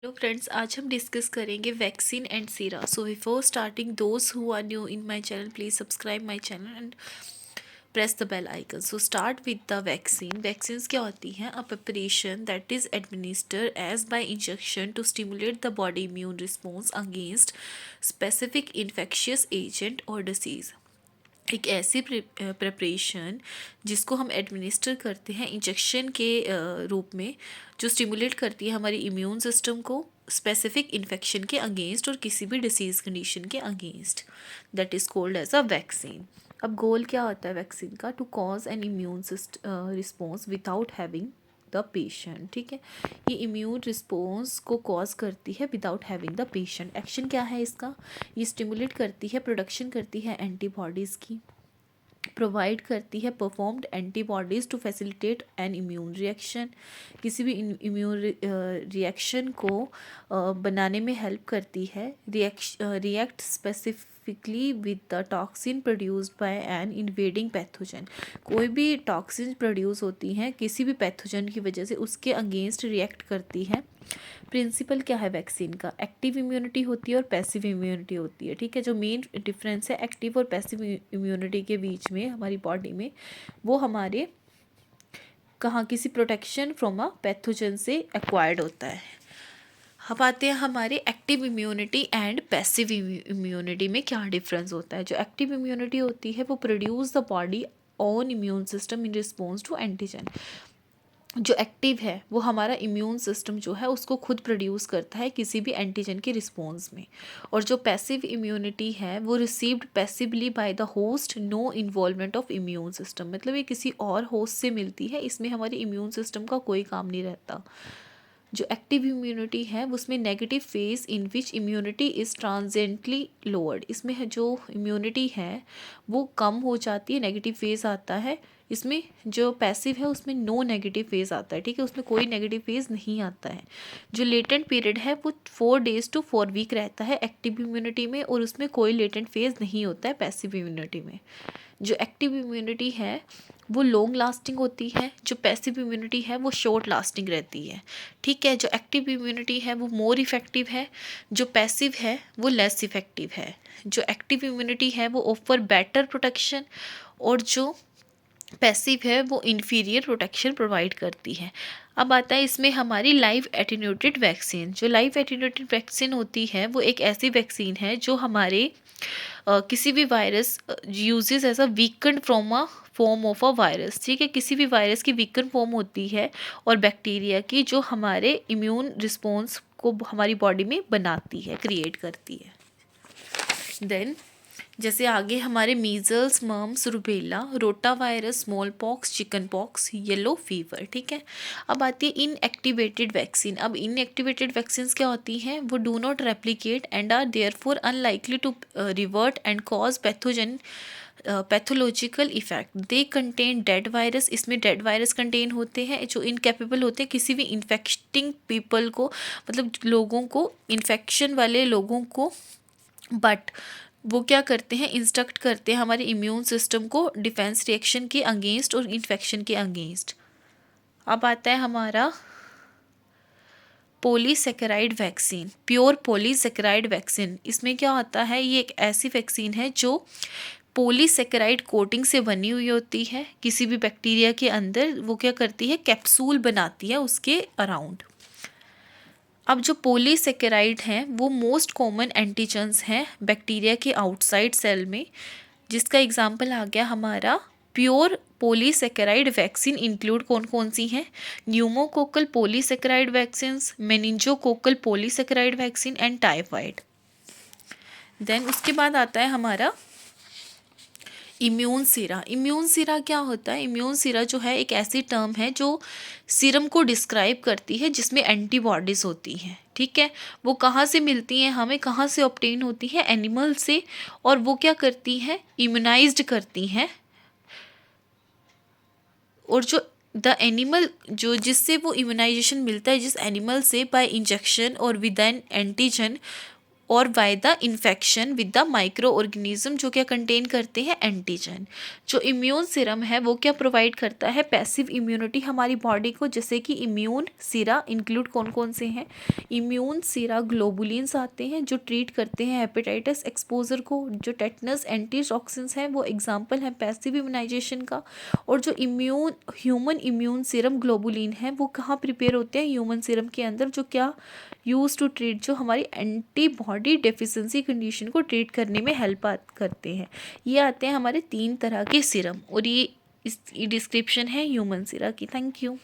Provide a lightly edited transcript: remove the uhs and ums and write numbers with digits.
Hello friends, आज हम discuss करेंगे vaccine and sera. So before starting, those who are new in my channel please subscribe my channel and press the bell icon. So start with the vaccine. Vaccines क्या होती हैं? A preparation that is administer as by injection to stimulate the body immune response against specific infectious agent और disease. एक ऐसी preparation जिसको हम administer करते हैं इंजेक्शन के रूप में, जो स्टिमुलेट करती है हमारी इम्यून सिस्टम को स्पेसिफिक इन्फेक्शन के अगेंस्ट और किसी भी डिसीज़ कंडीशन के against, that is called as a vaccine. अब गोल क्या होता है वैक्सीन का? To cause an immune response without having the patient. ठीक है, ये इम्यून रिस्पॉन्स को कॉज करती है without having the patient. Action क्या है इसका? ये स्टिमुलेट करती है, प्रोडक्शन करती है एंटीबॉडीज़ की, प्रोवाइड करती है performed antibodies to facilitate an immune reaction. किसी भी इम्यून रिएक्शन को बनाने में हेल्प करती है। React specifically with the toxin produced by an invading pathogen. कोई भी टॉक्सिन प्रोड्यूस होती हैं किसी भी पैथोजन की वजह से, उसके अगेंस्ट रिएक्ट करती है। प्रिंसिपल क्या है वैक्सीन का? एक्टिव इम्यूनिटी होती है और पैसिव इम्यूनिटी होती है। ठीक है, जो मेन डिफरेंस है एक्टिव और पैसिव इम्यूनिटी के बीच में हमारी बॉडी में, वो हमारे किसी प्रोटेक्शन फ्रॉम अ पैथोजन से एक्वायर्ड होता है। अब आते हैं हमारे active immunity and passive immunity में क्या डिफरेंस होता है। जो एक्टिव इम्यूनिटी होती है वो produce the body own immune system in response to antigen. जो एक्टिव है वो हमारा इम्यून सिस्टम जो है उसको खुद प्रोड्यूस करता है किसी भी एंटीजन के रिस्पॉन्स में। और जो पैसिव इम्यूनिटी है वो received passively by the host, no involvement of immune system. मतलब ये किसी और होस्ट से मिलती है, इसमें हमारे इम्यून सिस्टम का कोई काम नहीं रहता। जो एक्टिव इम्यूनिटी है उसमें negative phase in which immunity is transiently lowered. इसमें है जो इम्यूनिटी है वो कम हो जाती है, नेगेटिव फेज आता है। इसमें जो पैसिव है उसमें नो नेगेटिव फेज आता है। ठीक है, उसमें कोई नेगेटिव फेज नहीं आता है। जो लेटेंट पीरियड है वो 4 days to 4 week रहता है एक्टिव इम्यूनिटी में, और उसमें कोई लेटेंट फेज नहीं होता है पैसिव इम्यूनिटी में। जो एक्टिव इम्यूनिटी है वो लॉन्ग लास्टिंग होती है, जो पैसिव इम्यूनिटी है वो शॉर्ट लास्टिंग रहती है। ठीक है, जो एक्टिव इम्यूनिटी है वो मोर इफ़ेक्टिव है, जो पैसिव है वो लेस इफ़ेक्टिव है। जो एक्टिव इम्यूनिटी है वो ऑफर बेटर प्रोटेक्शन, और जो पैसिव है वो इन्फीरियर प्रोटेक्शन प्रोवाइड करती है। अब आता है इसमें हमारी लाइव एटेन्यूटेड वैक्सीन। जो लाइव एटेन्यूटेड वैक्सीन होती है वो एक ऐसी वैक्सीन है जो हमारे किसी भी virus uses as a weakened from a form of a virus. ठीक है, किसी भी वायरस की वीकेंड फॉर्म होती है और बैक्टीरिया की, जो हमारे इम्यून रिस्पॉन्स को हमारी बॉडी में बनाती है, क्रिएट करती है। देन जैसे आगे हमारे measles, mumps, rubella, rota virus, smallpox, chickenpox, yellow fever. ठीक है, अब आती है इनएक्टिवेटेड वैक्सीन। अब इनएक्टिवेटेड वैक्सीन क्या होती हैं? वो do not replicate and are therefore unlikely to revert and cause pathological effect. They contain dead virus. इसमें डेड वायरस कंटेन होते हैं जो इनकेपेबल होते हैं किसी भी इन्फेक्टिंग पीपल को, मतलब लोगों को, इन्फेक्शन वाले लोगों को, बट वो क्या करते हैं? इंस्ट्रक्ट करते हैं हमारे इम्यून सिस्टम को डिफेंस रिएक्शन के अगेंस्ट और इन्फेक्शन के अगेंस्ट। अब आता है हमारा polysaccharide vaccine, pure polysaccharide vaccine. इसमें क्या होता है? ये एक ऐसी वैक्सीन है जो पॉलीसेकेराइड कोटिंग से बनी हुई होती है किसी भी बैक्टीरिया के अंदर। वो क्या करती है? कैप्सूल बनाती है उसके अराउंड। अब जो पॉलीसेकेराइड हैं वो मोस्ट कॉमन एंटीजन्स हैं बैक्टीरिया के आउटसाइड सेल में, जिसका एग्जांपल आ गया हमारा प्योर पॉलीसेकेराइड वैक्सीन। इंक्लूड कौन कौन सी हैं? Pneumococcal polysaccharide vaccine, meningococcal polysaccharide vaccine and typhoid. Then उसके बाद आता है हमारा इम्यून सीरा। इम्यून सीरा क्या होता है? इम्यून सीरा जो है एक ऐसी टर्म है जो सीरम को डिस्क्राइब करती है जिसमें एंटीबॉडीज़ होती हैं। ठीक है, वो कहाँ से मिलती हैं हमें, कहाँ से ऑब्टेन होती है? एनिमल से। और वो क्या करती हैं? इम्यूनाइज्ड करती हैं। और जो द एनिमल, जो जिससे वो इम्यूनाइजेशन मिलता है जिस एनिमल से, बाय इंजेक्शन और विद एन एंटीजन, और by the infection with the micro organism, जो क्या कंटेन करते हैं एंटीजन। जो इम्यून सीरम है वो क्या प्रोवाइड करता है, पैसिव इम्यूनिटी हमारी बॉडी को, जैसे कि इम्यून सीरा इंक्लूड कौन कौन से हैं, इम्यून सीरा ग्लोबुलिन्स आते हैं जो ट्रीट करते हैं हेपेटाइटिस एक्सपोजर को, जो टेटनस एंटी टॉक्सिन्स हैं वो एग्जाम्पल है पैसिव इम्यूनाइजेशन का। और जो ह्यूमन इम्यून सीरम ग्लोबुलिन है वो कहाँ प्रिपेयर होते हैं, ह्यूमन सीरम के अंदर, जो क्या यूज टू ट्रीट, जो हमारी एंटीबॉडी डेफिशिएंसी कंडीशन को ट्रीट करने में हेल्प करते हैं। ये आते हैं हमारे 3 तरह के सीरम, और ये इस डिस्क्रिप्शन है ह्यूमन सीरा की। Thank you.